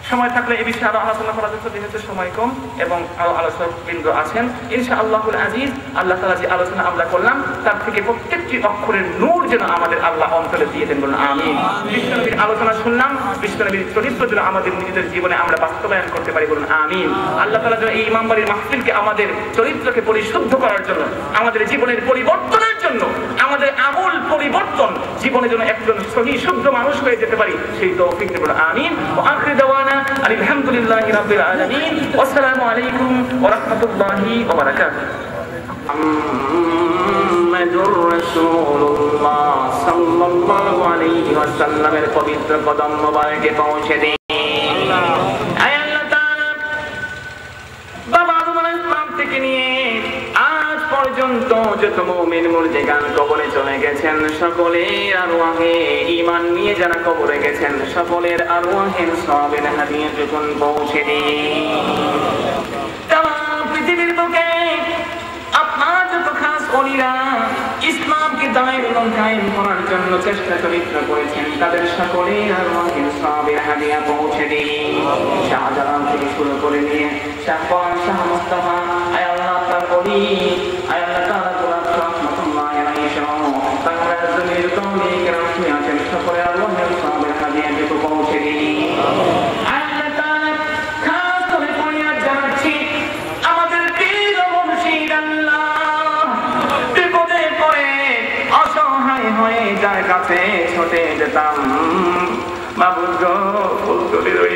সময় থাকলে এই বিষয়ে আরো আলোচনা করা যেত, যেহেতু সময় কম এবং আরো আলোচকবৃন্দ আছেন। ইনশাআল্লাহুল আজিজ, আল্লাহ তাআলা যে আলোচনা আমরা করলাম তার থেকে প্রত্যেকটি অক্ষরের নূর যেন আমাদের আল্লাহ অন্তরে দিয়ে দেন, বলুন আমিন। বিশ্বনবীর আলোচনা শুনলাম, বিশ্বনবীর চরিত্র যেন আমাদের নিজেদের জীবনে আমরা বাস্তবায়ন করতে পারি, বলুন আমিন। আল্লাহ তাআলা যেন এই ইমামবাড়ির মাহফিলকে আমাদের চরিত্রকে পরিশুদ্ধ করার জন্য, আমাদের জীবনের পরিবর্তনের জন্য, আমাদের আমূল পরিবর্তন, জীবনে যেন একজন সহি শুদ্ধ মানুষ হয়ে যেতে পারি, সেই তৌফিক দিন, বলুন আমিন। ওয়া আখিরু দাওয়ানা আলহামদুলিল্লাহি রাব্বিল আলামিন। আসসালামু আলাইকুম ওয়া রাহমাতুল্লাহি ওয়া বারাকাতুহু। মুহাম্মাদুর রাসূলুল্লাহ সাল্লাল্লাহু আলাইহি ওয়াসাল্লামের পবিত্র কদম মোবারকে পৌঁছে দিন। আয় আল্লাহ তাআলা, বাবা আদম আলাইহিস সালাম থেকে নিয়ে আজ পর্যন্ত যত মুমিন মুরজিগান কবরে চলে গেছেন, সকলের আরওয়াহে ঈমান নিয়ে যারা কবরে গেছেন, সকলের আরওয়াহের সওয়াবের হাদিয়া যখন পৌঁছে দিন। তামাম পৃথিবীর বুকে আপনার যত খাস ওলিরা ইসলামকে দায়ের এবং কায়েম করার জন্য চেষ্টা চরিত্র করেছেন, তাদের সকলের আরওয়াহের সওয়াবের হাদিয়া পৌঁছে দিন। শাহজালাল থেকে শুরু করে নিয়ে শাহপান, শাহ মুস্তাফা, আয় আল্লাহ তার করি, আয় আল্লাহ তাআলা গোলাপ রহমাতুল্লাহি আলাইহি সহ বাংলার জমির কওমি কেরাম শুনে আছেন, সকলের আরওয়াহের সওয়াবের হাদিয়া যখন পৌঁছে দিন। আয় আল্লাহ তাআলা, খাস করে ফরিয়াদ জানাচ্ছি আমাদের পীর মুর্শিদ আল্লাহ, বিপদে পড়ে অসহায় হয়ে যার কাছে ছুটে যেতাম, মাবুদ গো ফুলতলির ওই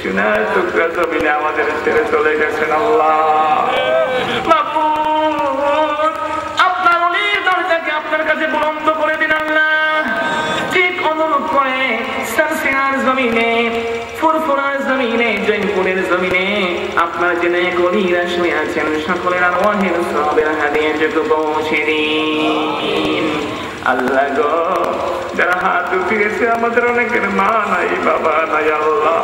সোনার টুকরা জমিনে আমাদের ছেড়ে চলে গেছেন আল্লাহ। মাবুদ, আপনার অলির দরজাকে আপনার কাছে বুলন্দ করে দিন আল্লাহ। ঠিক অনুরূপ করে সালসিনার জমিনে, ফুরফুরার জমিনে, জৈনপুরের জমিনে আপনার জেনে গলিরা শুয়ে আছেন, সকলের আরওয়াহের সওয়াবের হাদিয়া যখন পৌঁছে দিন। আল্লাহ গো, যারা হাত উঠিয়েছে আমাদের অনেকের মা নাই, বাবা নাই, আল্লাহ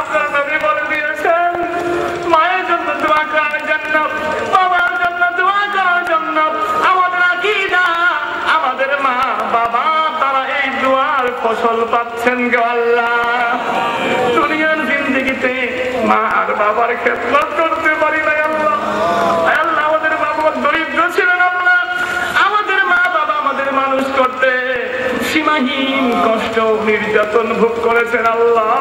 আপনার নবী বলে দিয়েছেন, মায়ের জন্য দোয়া করার জন্য, বাবার জন্য দোয়া করার জন্য। আমাদের আকীদা, আমাদের মা বাবা তারা এই দোয়ার ফসল পাচ্ছেন গো আল্লাহ। দুনিয়ার জিন্দেগিতে মা আর বাবার খেদমত করতে পারি নাই আল্লাহ। আল্লাহ, আমাদের বাবা দরিদ্র ছিলেন আল্লাহ, আমাদের মা বাবা আমাদের মানুষ করতে সীমাহীন কষ্ট নির্যাতন ভোগ করেছেন আল্লাহ।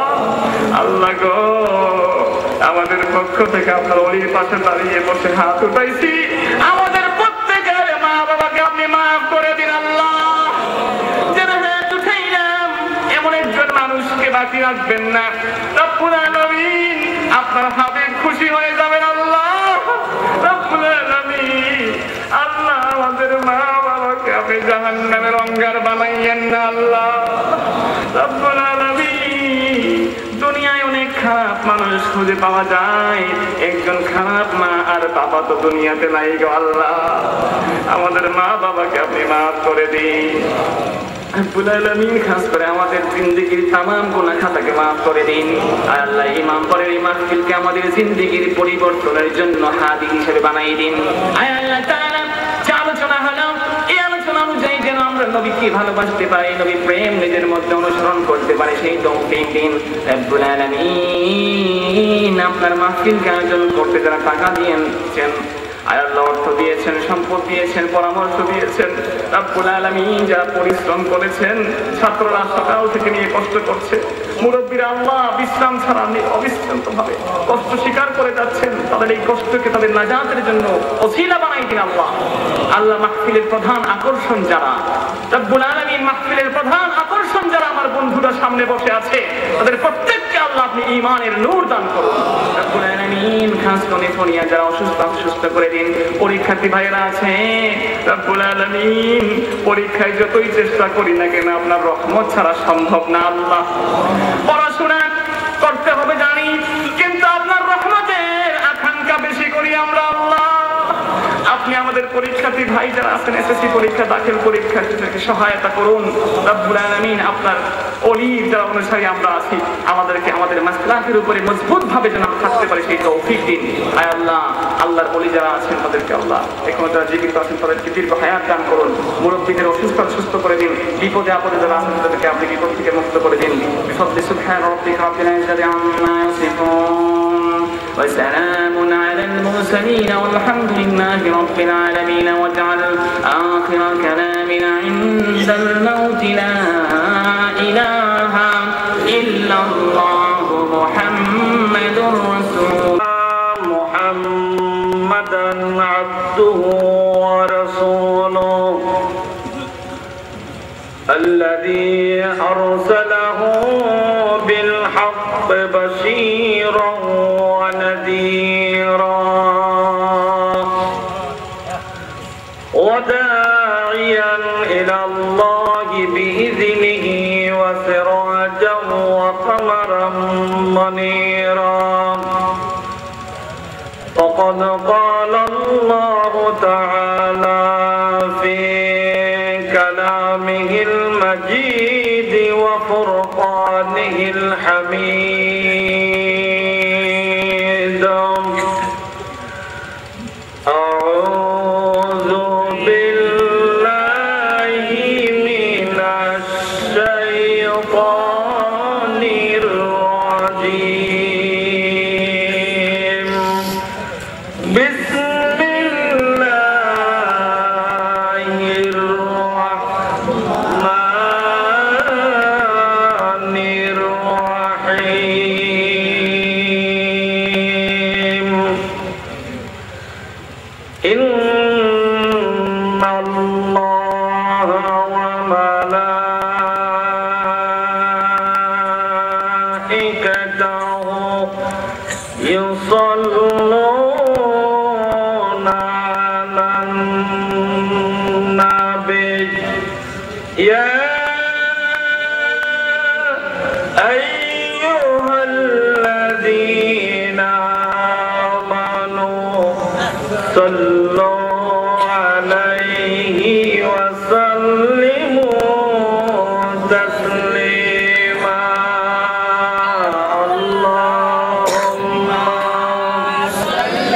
আল্লাহ গো, আমাদের পক্ষ থেকে আপনার ওলির পাশে দাঁড়িয়ে বসে হাত উঠাইছি, আমাদের প্রত্যেকের মা বাবাকে আপনি মাফ করে দিন আল্লাহ। যেন হাত উঠাইলাম এমন একজন মানুষকে বাকি রাখবেন না, রব্বুল আলামিন আপনার হাবিব খুশি হয়ে যাবেন আল্লাহ। রব্বুল আলামিন, আল্লাহ আমাদের মা বাবাকে আপনি জাহান্নামের অঙ্গার বানাইয়েন না আল্লাহ। রব্বুল আলামিন, দুনিয়ায় অনেক খারাপ মানুষ খুঁজে পাওয়া যায়, একজন খারাপ মা আর বাবা তো দুনিয়াতে নাই গো আল্লাহ। আমাদের মা বাবাকে আপনি মাফ করে দিন রব্বুল আলামিন। খাস করে আমাদের জিন্দেগির তামাম গুনাহ খাতাকে মাফ করে দিন আল্লাহ। ইমাম পরের এই মাহফিলকে আমাদের জিন্দেগির পরিবর্তনের জন্য হাদি হিসেবে বানাই দিন আল্লাহ তাআলা। যে আলোচনা হলো, এই আলোচনা অনুযায়ী যেন আমরা নবীকে ভালোবাসতে পারি, নবী প্রেম নিজের মধ্যে অনুসরণ করতে পারি, সেই তৌফিক দিন রব্বুল আলামিন। আপনার মাহফিলকে আয়োজন করতে যারা টাকা দিয়েছেন আয় আল্লাহ অর্থ দিয়েছেন, সম্পদ দিয়েছেন, পরামর্শ দিয়েছেন রব্বুল আলামিন। যারা পরিশ্রম করেছেন, ছাত্ররা সকাল থেকে নিয়ে কষ্ট করছে, মুরব্বীরা আল্লাহ বিশ্রাম ছাড়া অবিশ্রান্ত ভাবে কষ্ট স্বীকার করে যাচ্ছেন, তাদের এই কষ্টকে তাদের নাজাতের জন্য ওসিলা বানাই দিন আল্লাহ। আল্লাহ মাহফিলের প্রধান আকর্ষণ যারা, রব্বুল আলামিন মাহফিলের প্রধান আকর্ষণ যারা আমার বন্ধুরা সামনে বসে আছে, তাদের প্রত্যেককে আল্লাহ আপনি ঈমানের নূর দান করুন রব্বুল আলামিন। খাস করে সোনিয়া যারা অসুস্থ, সুস্থ করে দিন। পরীক্ষার্থী ভাইয়েরা আছে রব্বুল আলামিন, পরীক্ষায় যতই চেষ্টা করি না কেন আপনার রহমত ছাড়া সম্ভব না আল্লাহ। পড়াশোনা করতে হবে জানি, কিন্তু আপনার রহমতের আকাঙ্ক্ষা বেশি করি আমরা আল্লাহ। আপনি আমাদের পরীক্ষার্থী ভাই যারা আছেন, এসএসসি পরীক্ষা, দাখিল পরীক্ষার্থীদেরকে সহায়তা করুন রব্বুল আলামিন। আপনার ওলির যারা অনুসারী আমরা আছি, আমাদেরকে আমাদের মাসলাকের উপরে মজবুত ভাবে যেন থাকতে পারে সেই তৌফিক দিন আয় আল্লাহ। আল্লাহর ওলি যারা আছেন তাদেরকে আল্লাহ, এখন যারা জীবিত আছেন তাদেরকে দীর্ঘ হায়াত দান করুন। মুরব্বীদের অসুস্থ সুস্থ করে দিন। বিপদে আপদে যারা আছেন তাদেরকে আপনি বিপদ থেকে মুক্ত করে দিন। বিফদলি সুবহান রাব্বিকা রাব্বিল ইজ্জাতি আম্মা ইয়াসিফুন ওয়া সালামুন আলাল মুরসালিন ওয়ালহামদুলিল্লাহি রাব্বিল আলামিন। ওয়াজআল আখিরা কালামিনা ইনদাল মাউতি লা ইলাহা ইল্লাল্লাহু মুহাম্মাদুর রাসূলুল্লাহ মুহাম্মাদান আবদুহু ওয়া রাসূলুহু আল্লাযী আরসালাহু বিল হাক্কি বাশীরান ওয়া নাযীরা ওয়া দাঈয়ান ইলাল্লাহি বিইذনিহি ওয়া সিরাজান ওয়া কামারান মুনীরা। فقد قال الله تعالى في كلامه المجيد وفرقانه الحميد: أعوذ بالله من الشيطان الرجيم. بسم الله الرحمن الرحيم. إن الله وملائكته يصلون على النبي يا أيها الذين آمنوا صلوا عليه وسلموا تسليما. اللهم صل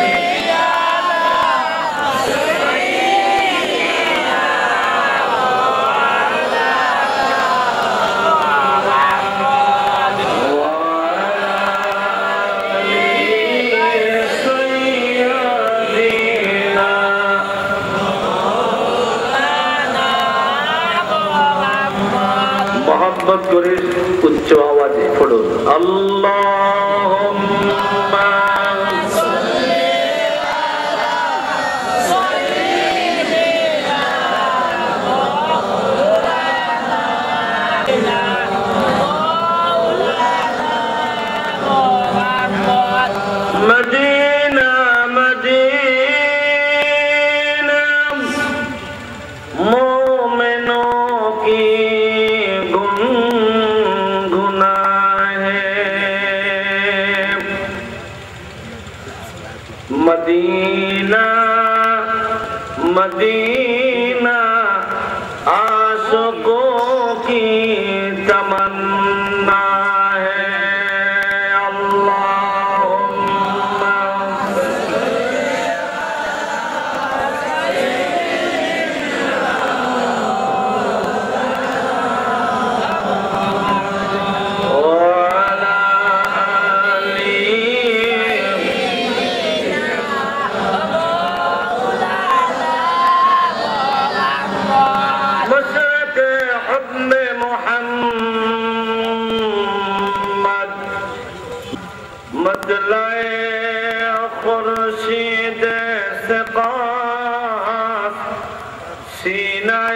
मोहब्बत करे उच्च आवाजे पढ़ो अल्लाहुम्मा मदीना मदीना मोमिनों की गुनगुना है। मदीना मदीना आशिकों की तमन्ना है। حب محمد مطلع خورشید سپاس سینه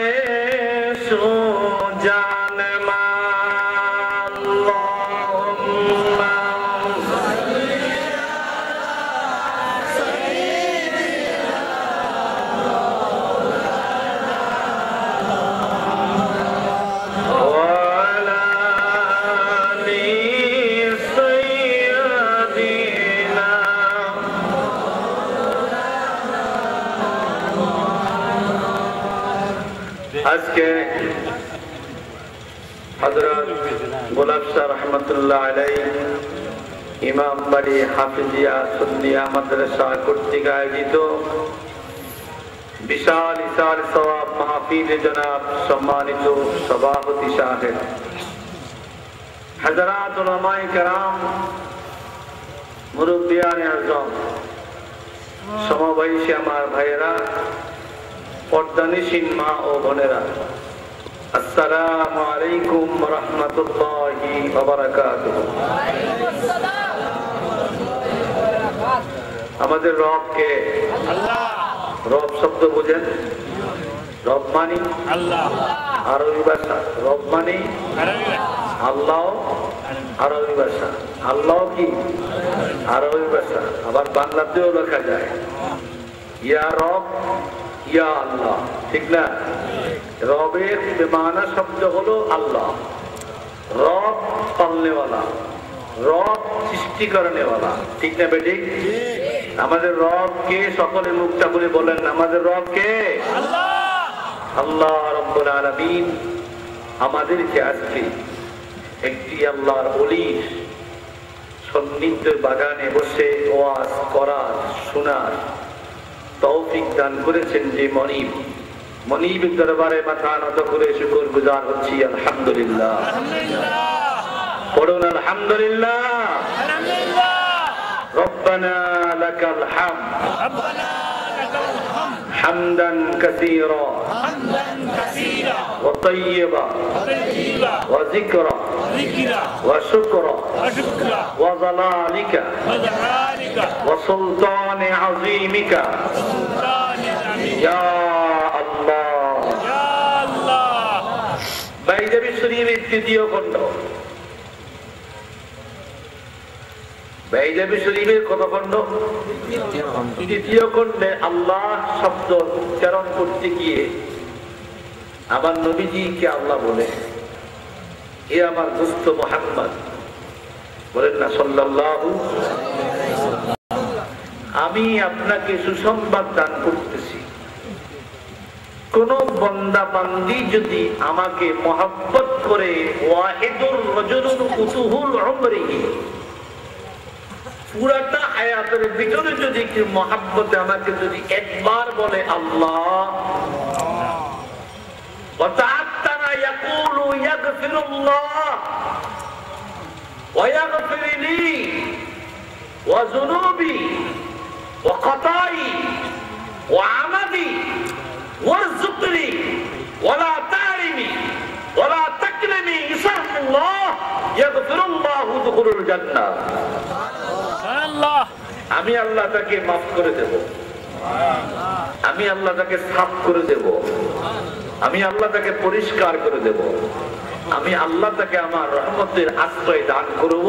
سوجان ما اللهم আজকে হযরত গোলাপ শাহ রহমাতুল্লাহ আলাইহি ইমাম বাড়ি হাফিজিয়া সুন্নিয়া মাদ্রাসা কর্তৃক আয়োজিত বিশাল ইসার সওয়াব মাহফিলে জনাব সম্মানিত সভাপতি সাহেব, হযরত উলামায়ে কেরাম, মুরব্বিয়ানে আযম, সমবয়সী আমার ভাইয়েরা, পর্দানিশীন মা ও বোনেরা, আসসালামু আলাইকুম ওয়া রাহমাতুল্লাহি ওয়া বারাকাতুহু। আমাদের রব কে? আল্লাহ। রব শব্দ বুঝেন? রব মানে আল্লাহ, আরবি ভাষা। রব মানে আল্লাহ, আরবি ভাষা। আল্লাহ কি? আরবি ভাষা। আবার বাংলাতেও লেখা যায় ইয়া রব, ইয়া আল্লাহ, ঠিক না? রবের বেমানা শব্দ হলো আল্লাহ। রব পালনেওয়ালা, রব সৃষ্টি করনেওয়ালা, ঠিক না বেটি? আমাদের রব কে? সকলে মুখটা বলে বলেন, আমাদের রব কে? আল্লাহ। আল্লাহ রাব্বুল আলামিন আমাদেরকে আজকে একটি আল্লাহর ওলির সান্নিধ্যের বাগানে বসে ওয়াজ করার, শোনার তৌফিক দান করেছেন। যে মনিবের দরবারে মাথা নত করে শুকর গুজার হচ্ছি আলহামদুলিল্লাহ। পড়ুন আলহামদুলিল্লাহ। রব্বানা লাকাল হামদ হামদান কাসীরা ওয়া তাইয়্যিবা ওয়া যিকরা ওয়া শুকরা ওয়া জালালিকা ওয়া সুলতানি আযীমিকা ইয়া আল্লাহ। বাইজাবি শরীফের তৃতীয় খণ্ড। বাইজাবি শরীফের কত খণ্ড? তৃতীয় খণ্ডে আল্লাহ শব্দ উচ্চারণ করতে গিয়ে আমার নবীজিকে আল্লাহ বলে, এ আমার দোস্ত মুহাম্মদ, বলেন না সাল্লাল্লাহু, আমি আপনাকে সুসংবাদ দান করতেছি, কোন বান্দা বান্দি যদি আমাকে মহব্বত করে, ওয়াহিদুর রাজুলুন কুতুহুল উমরিহি, পুরাটা হায়াতের ভিতরে যদি কি মহব্বতে আমাকে যদি একবার বলে আল্লাহ, ওয়াতাআত্তানা ইয়াকুলু ইয়াগফিরুল্লাহ ওয়া ইয়াগফিরলি ওয়া যুনুবি ওয়া খাতাই ওয়া আমাদি ওয়ারযুকনি ওয়ালা তারিমি ওয়ালা তাকরিমি ইনশাআল্লাহ ইয়াগফিরুল্লাহু দুখুলুল জান্নাহ। আমি আল্লাহ তাকে মাফ করে দেব, আমি আল্লাহ তাকে সাফ করে দেব, আমি আল্লাহ তাকে পরিষ্কার করে দেব, আমি আল্লাহ তাকে আমার রহমতের আশ্রয় দান করব,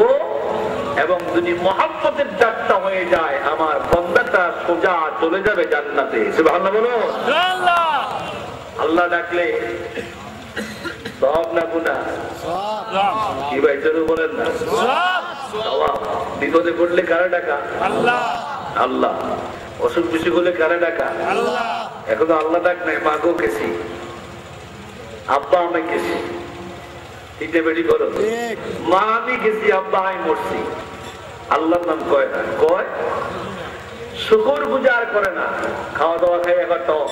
এবং যদি মহব্বতের যাত্রা হয়ে যায় আমার বান্দাটা সোজা চলে যাবে জান্নাতে। সুবহানাল্লাহ বলো। আল্লাহ ডাকলে সওয়াব না গুনাহ? কি ভাই জোরে বলেন না? সওয়াব। বিপদে পড়লে কারা ডাকা? আল্লাহ। আল্লাহ। অসুখ বিসুখ হলে কারা ডাকা? আল্লাহ। এখন তো আল্লাহ ডাক নাই, মা গো গেছি, আব্বা আমি গেছি, ঠিক না বেটি? করো, মা আমি গেছি, আব্বা আমি মরছি। আল্লাহর নাম কয় না, কয় শুকর গুজার করে না। খাওয়া দাওয়া খাই এবার টক,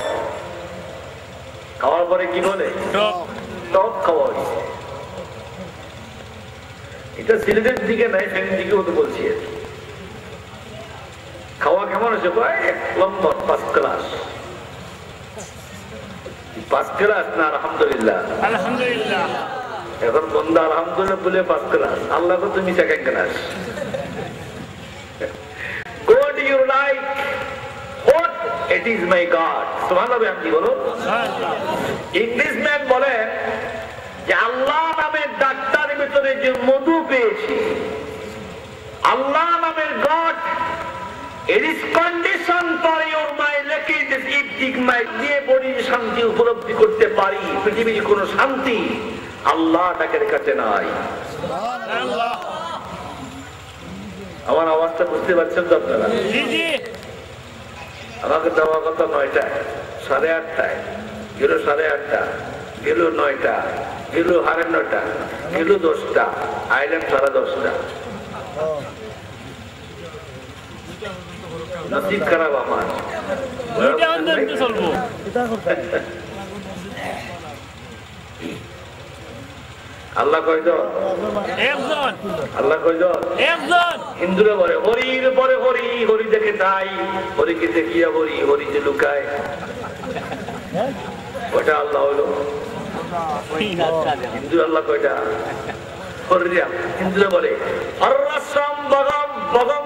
খাওয়ার পরে কি বলে? টক খাওয়া হয়েছে। এটা সিলেটের দিকে নাই, ফ্যানের দিকে হতে বলছি। খাওয়া কেমন হয়েছে? এক নম্বর, ফার্স্ট ক্লাস। ফার্স্ট ক্লাস না আলহামদুলিল্লাহ? আলহামদুলিল্লাহ। এখন বন্ধু আলহামদুলিল্লাহ বলে ফার্স্ট ক্লাস, আল্লাহকে তুমি second class. God you like what? It is my God. সুবহানাল্লাহ। আমি বলো ইংলিশম্যান বলে যে আল্লাহ নামের ডাক্তারের ভিতরে যে মধু পেয়েছি, আল্লাহ নামের god, it is condition for your mind like it is eating my দিয়ে বড়ি শান্তি উপলব্ধি করতে পারি। পৃথিবীর কোন শান্তি আল্লাহ ডাকের কাছে নাই। আমার আওয়াজটা বুঝতে পারছেন তো আপনারা? আমাকে দেওয়া কথা 9টায়, 8:30, গেল 8:30, গেল 9টা, গেল 9:30, গেল 10টা, আইলাম 10:30। নসিব খারাপ আমার। আল্লাহ কয়জন? একজন। আল্লাহ কয়জন? একজন। হিন্দুরা বলে হরির পরে হরি, হরি দেখে তাই, হরিকে দেখিয়া হরি, হরি যে লুকায় ওটা আল্লাহ হইল। হিন্দু আল্লাহ কয়টা? হরিয়া। হিন্দুরা বলে হররাম ভগম ভগম